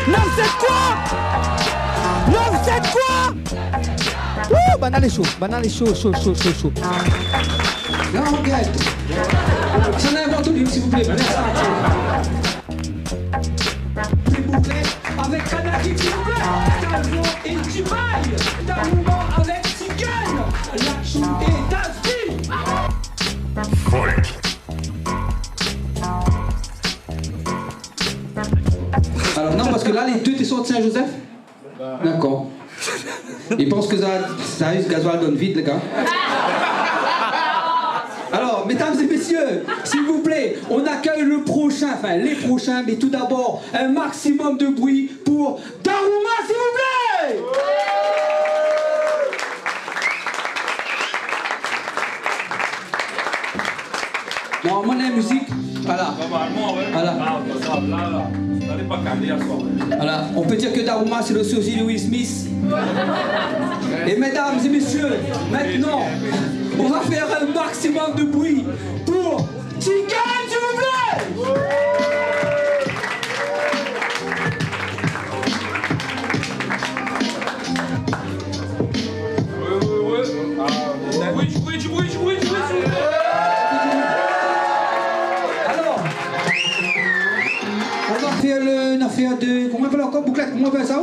9-7 quoi? 9-7 quoi? Ouh, banane est chaud, chaud. Non, regarde. Ça n'invente tout, s'il vous plaît. S'il vous plaît, avec Kanaki, s'il vous plaît. Talbot et Tibaï. Daruba avec Tigan. Lakshu et Daspi. Fight. Alors non, parce que là, les deux, t'es sortis de Saint-Joseph? D'accord. Ils pensent que ça risque gasoil donne vite, les gars. Alors, mesdames et messieurs, s'il vous plaît, on accueille le prochain, enfin les prochains, mais tout d'abord, un maximum de bruit pour Daruma, s'il vous plaît! Non, mon musique, voilà. Voilà. Voilà, on peut dire que Daruma c'est le sosie de Will Smith. Et mesdames et messieurs, maintenant, on va faire un maximum de bruit pour Tigan, s'il vous plaît! Alors, on va faire une affaire de... Comment on appelle encore bouclette? Comment on appelle ça?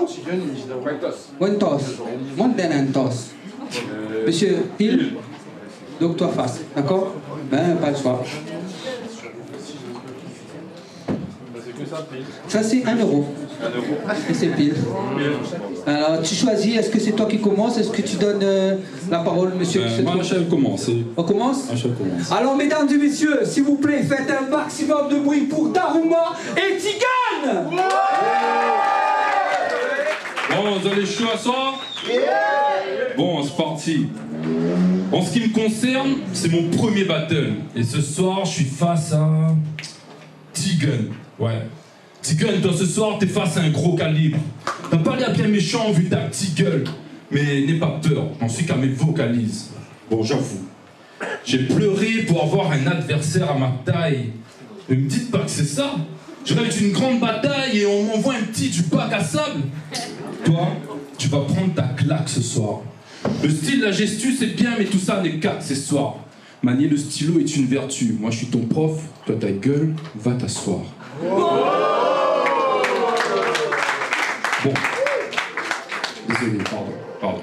One toss. Un toss. Monsieur Pile, donc toi face, d'accord? Ben, pas le choix. Ça c'est 1 euro. Et c'est pile. Alors tu choisis, est-ce que c'est toi qui commence? Est-ce que tu donnes la parole, monsieur? Moi, Michel commence. On commence? Michel commence. Alors mesdames et messieurs, s'il vous plaît, faites un maximum de bruit pour Daruma et Tigan! Bon, vous avez chaud à soir? Bon, c'est parti. En ce qui me concerne, c'est mon premier battle. Et ce soir, je suis face à... Tigan. Ouais. Tigan, toi ce soir, t'es face à un gros calibre. T'as pas l'air bien méchant vu ta petite gueule. Mais n'aie pas peur, j'en suis qu'à mes vocalises. Bon, j'avoue. J'ai pleuré pour avoir un adversaire à ma taille. Ne me dites pas que c'est ça. Je rêve d'une grande bataille et on m'envoie un petit du bac à sable. Toi, tu vas prendre ta claque ce soir. Le style, la gestu, c'est bien, mais tout ça n'est qu'accessoire. Manier le stylo est une vertu. Moi, je suis ton prof, toi, ta gueule, va t'asseoir. Bon. Désolé, pardon.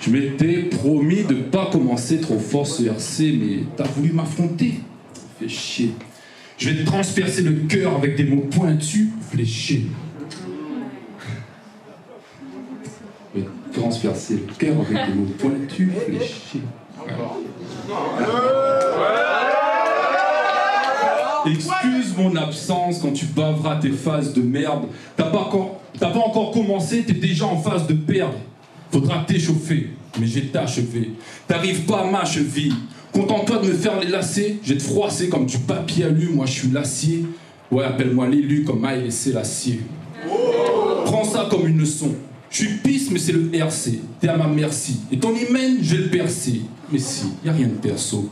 Je m'étais promis de pas commencer trop fort ce RC, mais t'as voulu m'affronter. Fais chier. Je vais te transpercer le cœur avec des mots pointus, fléchés. Je vais te transpercer le cœur avec des mots pointus, fléchés. Excuse mon absence quand tu baveras tes phases de merde. T'as pas encore commencé, t'es déjà en phase de perdre. Faudra t'échauffer, mais j'ai t'achevé. T'arrives pas à ma cheville. Contente-toi de me faire les lacets. J'ai te froisser comme du papier alu, moi je suis l'acier. Ouais, appelle-moi l'élu comme Haïlé Sélassié. Prends ça comme une leçon. Je suis pisse, mais c'est le RC. T'es à ma merci. Et ton hymen, je vais le percer. Mais si, y a rien de perso.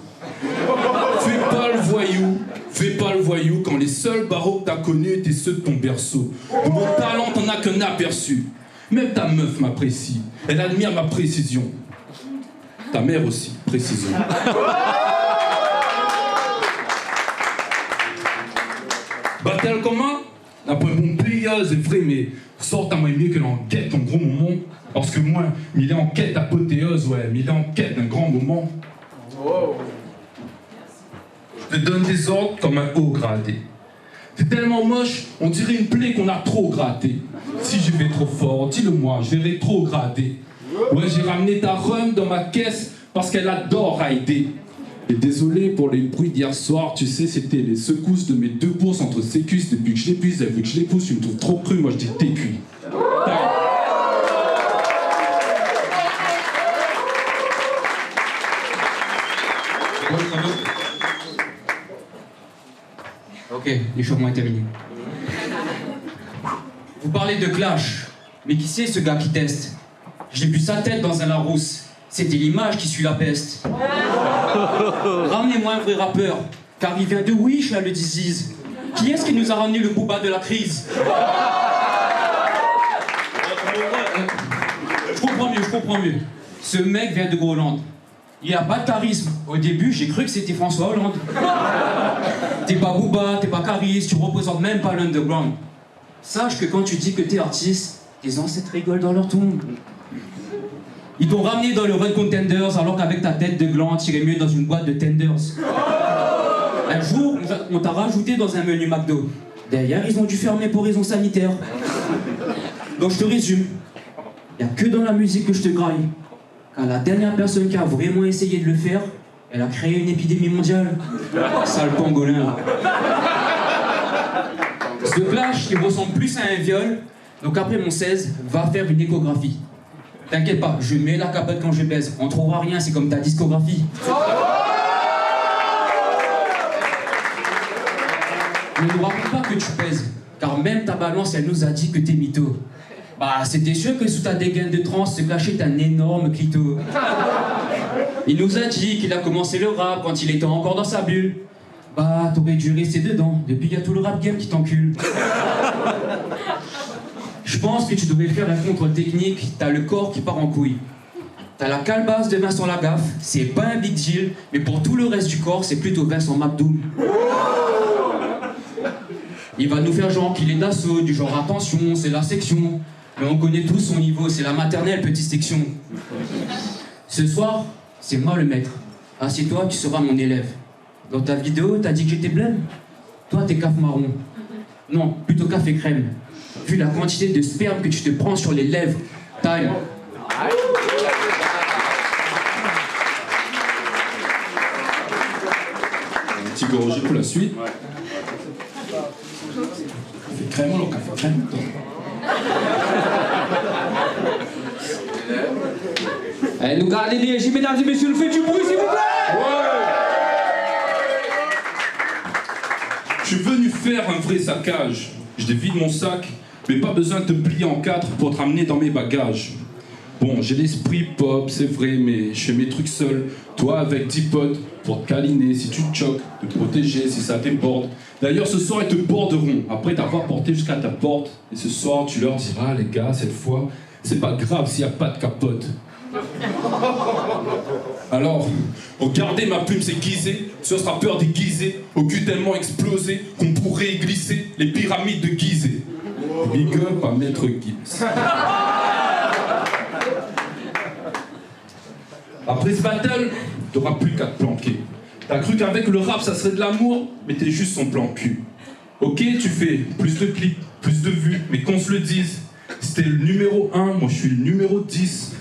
Fais pas le voyou quand les seuls barreaux que t'as connus étaient ceux de ton berceau. De mon talent, t'en as qu'un aperçu. Même ta meuf m'apprécie. Elle admire ma précision. Ta mère aussi, précision. Battle commun? La point bon plieuse est vrai, mais sort à moi mieux que l'enquête en gros moment. Parce que moi, il est en quête apothéose, ouais, mais il est en quête d'un grand moment. Wow. Je te donne des ordres comme un haut gradé. T'es tellement moche, on dirait une plaie qu'on a trop gratté. Si je vais trop fort, dis-le-moi, je vais rétrograder. Ouais, j'ai ramené ta rhum dans ma caisse parce qu'elle adore rider. Et désolé pour les bruits d'hier soir, tu sais, c'était les secousses de mes deux bourses entre ses cuisses. Depuis que je l'épuise, vu que je les pousse, tu me trouves trop cru, moi je dis t'es cuit. Ok, l'échauffement est terminé. Vous parlez de clash, mais qui c'est ce gars qui teste? J'ai vu sa tête dans un Larousse. C'était l'image qui suit la peste. Ramenez-moi un vrai rappeur, car il vient de Wish, là, le disease. Qui est-ce qui nous a ramené le booba de la crise? comprends mieux. Ce mec vient de Groenland. Il a pas de charisme. Au début, j'ai cru que c'était François Hollande. T'es pas Booba, t'es pas Caris, tu représentes même pas l'underground. Sache que quand tu dis que t'es artiste, tes ancêtres rigolent dans leur tombe. Ils t'ont ramené dans le Run Contenders alors qu'avec ta tête de gland, t'irais mieux dans une boîte de tenders. Un jour, on t'a rajouté dans un menu McDo. Derrière, ils ont dû fermer pour raison sanitaire. Donc je te résume. Y a que dans la musique que je te graille. Car la dernière personne qui a vraiment essayé de le faire, elle a créé une épidémie mondiale. Sale pangolin. Ce clash, il ressemble plus à un viol. Donc après mon 16, va faire une échographie. T'inquiète pas, je mets la capote quand je baise. On trouvera rien, c'est comme ta discographie. Ne nous raconte pas que tu pèses. Car même ta balance, elle nous a dit que t'es mytho. Bah, c'était sûr que sous ta dégaine de transe se cachait un énorme clito. Il nous a dit qu'il a commencé le rap quand il était encore dans sa bulle. Bah, t'aurais dû rester dedans. Depuis, il y a tout le rap game qui t'encule. Je pense que tu devrais faire un contrôle technique. T'as le corps qui part en couille. T'as la calebasse de Vincent Lagaffe. C'est pas un big deal. Mais pour tout le reste du corps, c'est plutôt Vincent McDoom. Il va nous faire genre qu'il est d'assaut, du genre attention, c'est la section. Mais on connaît tous son niveau, c'est la maternelle, petite section. Ce soir, c'est moi le maître. Assieds-toi, tu seras mon élève. Dans ta vidéo, t'as dit que j'étais blême. Toi, t'es café marron. Non, plutôt café crème. Vu la quantité de sperme que tu te prends sur les lèvres. Time. Un petit gorgé pour la suite. Café crème, alors café crème. Eh, nous gardons l'énergie, mesdames et messieurs, faites du bruit, s'il vous plaît. Je suis venu faire un vrai saccage. Je dévide mon sac, mais pas besoin de te plier en 4 pour te ramener dans mes bagages. Bon, j'ai l'esprit pop, c'est vrai, mais je fais mes trucs seul. Toi avec 10 potes, pour te câliner si tu te choques, te protéger si ça déborde. D'ailleurs, ce soir, ils te borderont, après t'avoir porté jusqu'à ta porte. Et ce soir, tu leur diras, les gars, cette fois, c'est pas grave s'il n'y a pas de capote. Alors, regardez ma plume s'aiguiser, ce rappeur déguisé, au cul tellement explosé qu'on pourrait y glisser les pyramides de Gizeh. Big up à Maître Gibbs. Après ce battle, t'auras plus qu'à te planquer. T'as cru qu'avec le rap ça serait de l'amour, mais t'es juste son plan cul. Ok, tu fais plus de clips, plus de vues, mais qu'on se le dise, si t'es le numéro 1, moi je suis le numéro 10.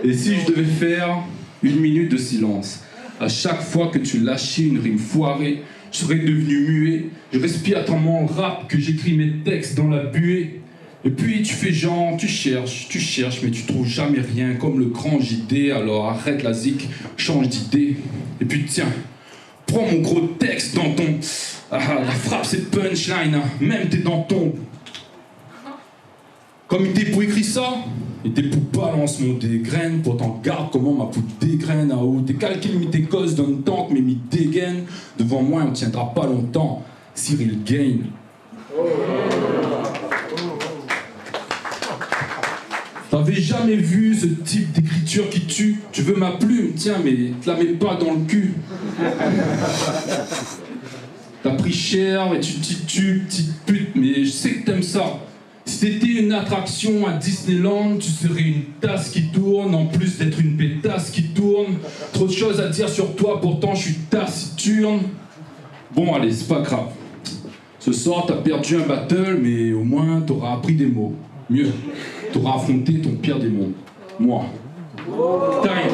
Et si je devais faire 1 minute de silence, à chaque fois que tu lâchais une rime foirée, je serais devenu muet. Je respire tellement rap que j'écris mes textes dans la buée. Et puis tu fais genre, tu cherches, mais tu trouves jamais rien comme le grand JD. Alors arrête la zik, change d'idée. Et puis tiens, prends mon gros texte dans ton... Ah, la frappe c'est punchline, hein. Même t'es dans ton... Comme il était pour écrire ça, il était pour balance mon dégraine, pourtant garde comment ma poudre dégraine à haut. Tes calculs mis tes causes d'un tank, mais mis dégaine. Devant moi, on tiendra pas longtemps. Cyril gagne. T'avais jamais vu ce type d'écriture qui tue? Tu veux ma plume? Tiens, mais te la mets pas dans le cul. T'as pris cher et tu te titules, petite pute, mais je sais que t'aimes ça. Si t'étais une attraction à Disneyland, tu serais une tasse qui tourne, en plus d'être une pétasse qui tourne. Trop de choses à dire sur toi, pourtant je suis taciturne. Bon allez, c'est pas grave. Ce soir t'as perdu un battle, mais au moins t'auras appris des mots. Mieux, t'auras affronté ton pire démon. Moi. Time.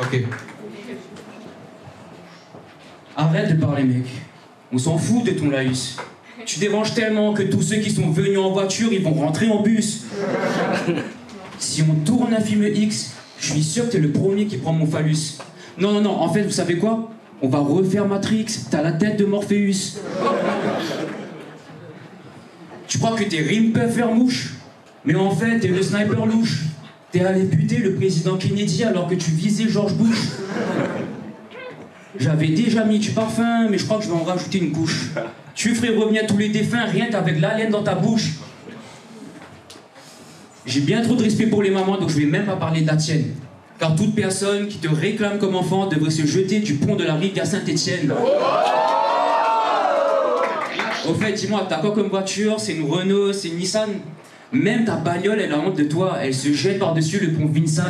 Ok. Arrête de parler, mec. On s'en fout de ton laïus. Tu déranges tellement que tous ceux qui sont venus en voiture, ils vont rentrer en bus. Si on tourne un film X, je suis sûr que t'es le premier qui prend mon phallus. Non, en fait, vous savez quoi? On va refaire Matrix, t'as la tête de Morpheus. Tu crois que tes rimes peuvent faire mouche? Mais en fait, t'es le sniper louche. T'es allé buter le président Kennedy alors que tu visais George Bush. J'avais déjà mis du parfum, mais je crois que je vais en rajouter une couche. Tu ferais revenir tous les défunts rien qu'avec l'haleine dans ta bouche. J'ai bien trop de respect pour les mamans, donc je vais même pas parler de la tienne. Car toute personne qui te réclame comme enfant devrait se jeter du pont de la rive à Saint-Étienne. Au fait, dis-moi, t'as quoi comme voiture? C'est une Renault, c'est une Nissan? Même ta bagnole, elle a honte de toi, elle se jette par-dessus le pont Vincent.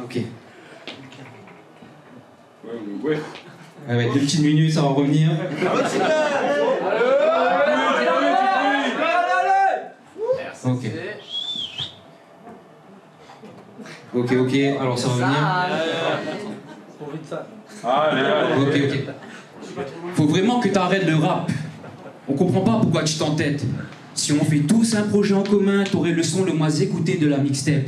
Ok. Ouais. Ah ouais, 2 petites minutes, ça va revenir. Ok. Ok, alors ça va venir. Ok. Faut vraiment que t'arrêtes le rap. On comprend pas pourquoi tu t'entêtes. Si on fait tous un projet en commun, t'aurais le son le moins écouté de la mixtape.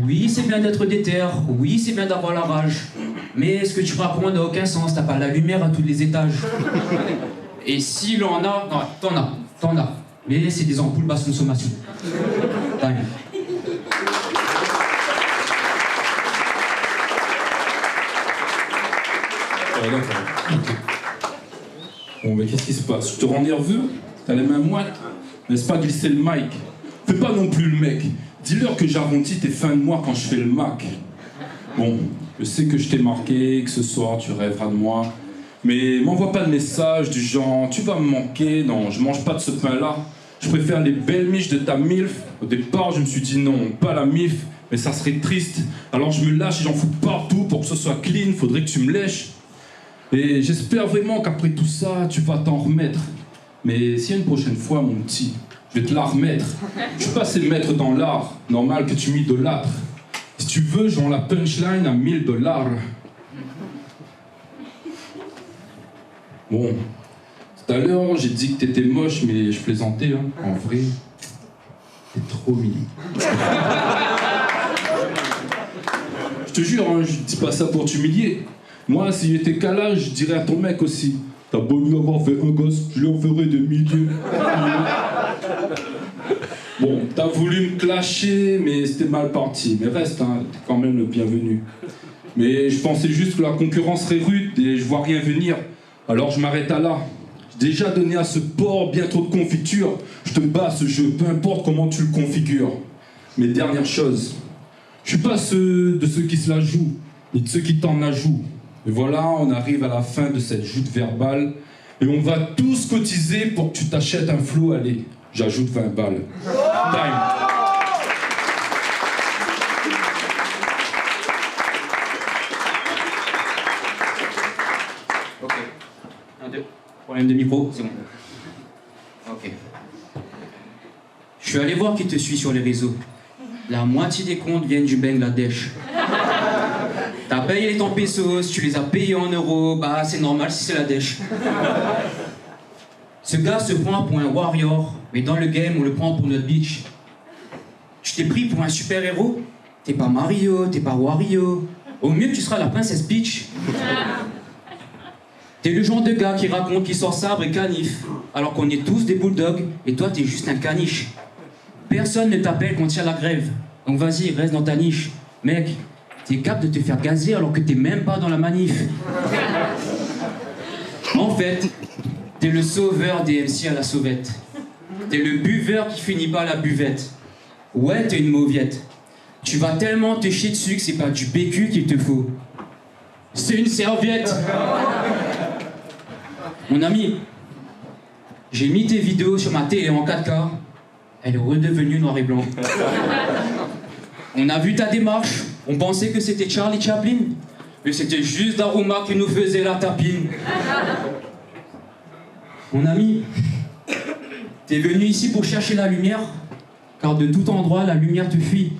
Oui, c'est bien d'être déter, oui, c'est bien d'avoir la rage. Mais ce que tu racontes n'a aucun sens, t'as pas la lumière à tous les étages. Et s'il en a, non, t'en as. Mais c'est des ampoules basse consommation. Time. Bon, mais qu'est-ce qui se passe? Je te rends nerveux? T'as les mains moites? Laisse pas glisser le mic. Fais pas non plus le mec. Dis-leur que j'arrondis tes fins de mois quand je fais le Mac. Bon, je sais que je t'ai marqué, que ce soir tu rêveras de moi. Mais m'envoie pas de message du genre tu vas me manquer. Non, je mange pas de ce pain-là. Je préfère les belles miches de ta MILF. Au départ, je me suis dit non, pas la MILF, mais ça serait triste. Alors je me lâche et j'en fous partout pour que ce soit clean. Faudrait que tu me lèches. Et j'espère vraiment qu'après tout ça, tu vas t'en remettre. Mais si une prochaine fois, mon petit, je vais te la remettre. Je suis pas assez maître dans l'art. Normal que tu m'idolâtres. Si tu veux, j'en la punchline à $1000. Bon, tout à l'heure, j'ai dit que t'étais moche, mais je plaisantais, hein. En vrai, t'es trop mignon. Je te jure, hein, je dis pas ça pour t'humilier. Moi, s'il était calage, je dirais à ton mec aussi. T'as beau lui avoir fait un gosse, je lui en ferai des milliers. Bon, t'as voulu me clasher, mais c'était mal parti. Mais reste, hein, t'es quand même le bienvenu. Mais je pensais juste que la concurrence serait rude et je vois rien venir. Alors je m'arrête à là. J'ai déjà donné à ce porc bien trop de confiture. Je te bats ce jeu, peu importe comment tu le configures. Mais dernière chose, je suis pas de ceux qui se la jouent, ni de ceux qui t'en la jouent. Et voilà, on arrive à la fin de cette joute verbale et on va tous cotiser pour que tu t'achètes un flow. Allez, j'ajoute 20 balles. Time. Ok. 1, 2. Problème de micro, c'est bon. Ok. Je suis allé voir qui te suit sur les réseaux. La moitié des comptes viennent du Bangladesh. T'as payé les temps pesos, tu les as payés en euros, bah c'est normal si c'est la dèche. Ce gars se prend pour un warrior, mais dans le game on le prend pour notre bitch. Tu t'es pris pour un super-héros? T'es pas Mario, t'es pas Wario. Au mieux tu seras la princesse Peach. T'es le genre de gars qui raconte qu'il sort sabre et canif, alors qu'on est tous des bulldogs, et toi t'es juste un caniche. Personne ne t'appelle quand il y a la grève, donc vas-y, reste dans ta niche. Mec, t'es capable de te faire gazer alors que t'es même pas dans la manif. En fait, t'es le sauveur des MC à la sauvette. T'es le buveur qui finit pas à la buvette. Ouais, t'es une mauviette. Tu vas tellement te chier dessus que c'est pas du PQ qu'il te faut. C'est une serviette. Mon ami, j'ai mis tes vidéos sur ma télé en 4K. Elle est redevenue noir et blanc. On a vu ta démarche. On pensait que c'était Charlie Chaplin, mais c'était juste Daruma qui nous faisait la tapine. Mon ami, t'es venu ici pour chercher la lumière, car de tout endroit, la lumière te fuit.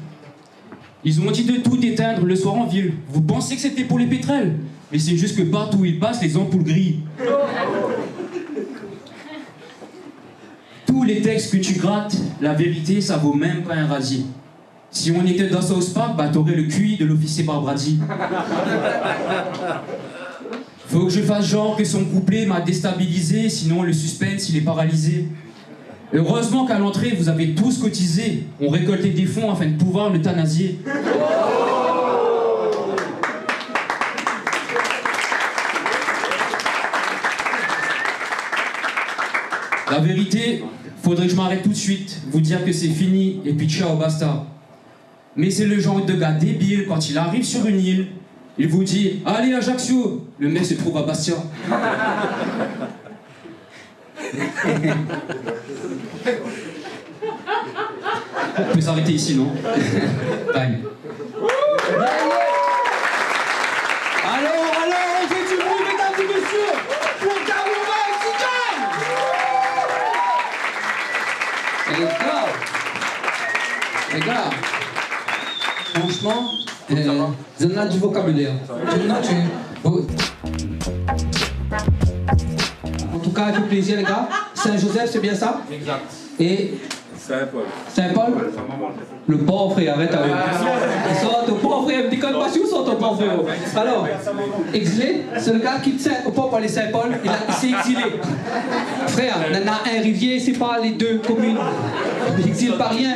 Ils ont dit de tout éteindre le soir en ville. Vous pensez que c'était pour les pétrels, mais c'est juste que partout où ils passent, les ampoules grillent. Tous les textes que tu grattes, la vérité, ça vaut même pas un radis. Si on était dans South Park, bah t'aurais le QI de l'officier Barbrady. Faut que je fasse genre que son couplet m'a déstabilisé, sinon le suspense il est paralysé. Heureusement qu'à l'entrée, vous avez tous cotisé. On récoltait des fonds afin de pouvoir l'euthanasier. La vérité, faudrait que je m'arrête tout de suite, vous dire que c'est fini et puis ciao, basta. Mais c'est le genre de gars débile quand il arrive sur une île, il vous dit « Allez Ajaccio !» Le mec se trouve à Bastia. On peut s'arrêter ici, non? Time. Alors, on fait du bruit, mesdames et messieurs, pour Daouma et Tigan. Les gars, franchement, vous en avez du vocabulaire. En tout cas, il fait plaisir, les gars. Saint-Joseph, c'est bien ça? Exact. Et Saint-Paul. Saint-Paul? Le pauvre frère, arrête avec. Ils sont ton pauvre frère, me déconne pas si où sont ton pauvre frère. Alors, exilé, c'est le gars qui ne peut pas aller Saint-Paul, il s'est exilé. Frère, il y en a un rivière, c'est pas les deux communes. Il n'exile pas rien.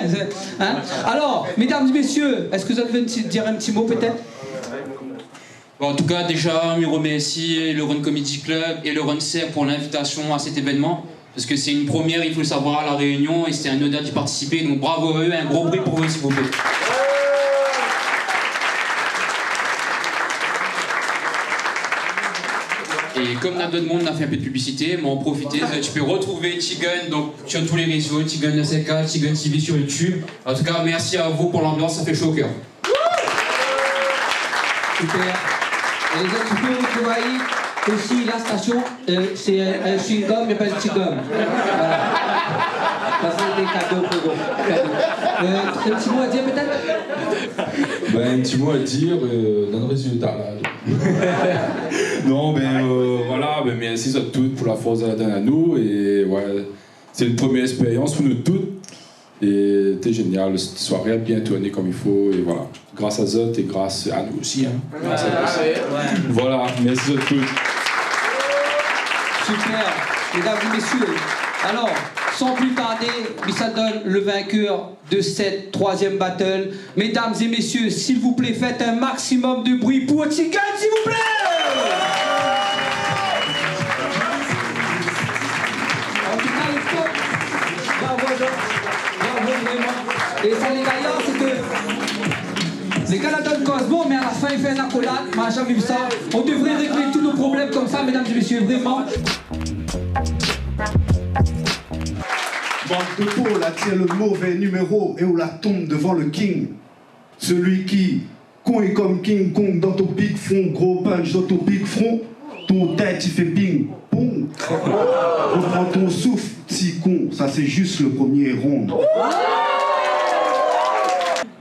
Hein? Alors, mesdames et messieurs, est-ce que vous allez dire un petit mot peut-être? Bon, en tout cas, déjà, je remercie le Run Comedy Club et le Run Serre pour l'invitation à cet événement. Parce que c'est une première, il faut le savoir, à La Réunion, et c'était un honneur d'y participer. Donc bravo à eux, un gros bruit pour eux, s'il vous plaît. Et comme d'autres monde a fait un peu de publicité, mais en profiter, tu peux retrouver Tigun donc, sur tous les réseaux, Tigun 974, Tigun TV sur YouTube. En tout cas, merci à vous pour l'ambiance, ça fait chaud au cœur. Super. Et les autres, tu peux voyez aussi la station, c'est un chewing-gum, mais pas un chewing-gum. Voilà. Ça, c'est des cadeaux pour vous. Un petit mot à dire peut-être? Ben, un petit mot à dire dans le résultat là. Non, ben voilà, ben, merci à toutes pour la force de la donne à nous. Et ouais, c'est une première expérience pour nous toutes. Et c'était génial, cette soirée a bien tourné comme il faut. Et voilà, grâce à Zot et grâce à nous aussi. Hein. Grâce à vous. Voilà, merci à toutes. Super, mesdames et messieurs. Alors, sans plus tarder, ça donne le vainqueur de cette troisième battle. Mesdames et messieurs, s'il vous plaît, faites un maximum de bruit pour Tigan, s'il vous plaît. En tout cas, les top. Bravo, bravo, vraiment. Et ça, les gaillards, c'est que les gars la donnent Cosmo, mais à la fin, il fait un accolade. On n'a jamais vu ça. On devrait régler tous nos problèmes comme ça, mesdames et messieurs, vraiment. Bande de Paul attire le mauvais numéro et où la tombe devant le king. Celui qui, con est comme King Kong dans ton pic front, gros punch dans ton pic front, ton tête il fait ping, pong. Reprends ton souffle, petit con, ça c'est juste le premier round.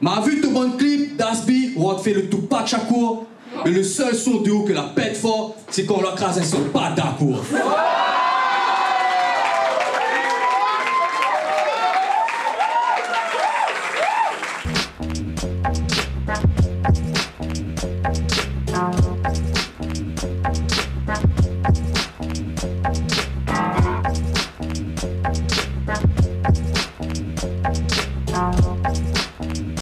M'a vu ton bon clip d'Asby où on te fait le Tupac Shakur, mais le seul son de haut que la pète fort, c'est qu'on leur crase, elles sont pas d'accord.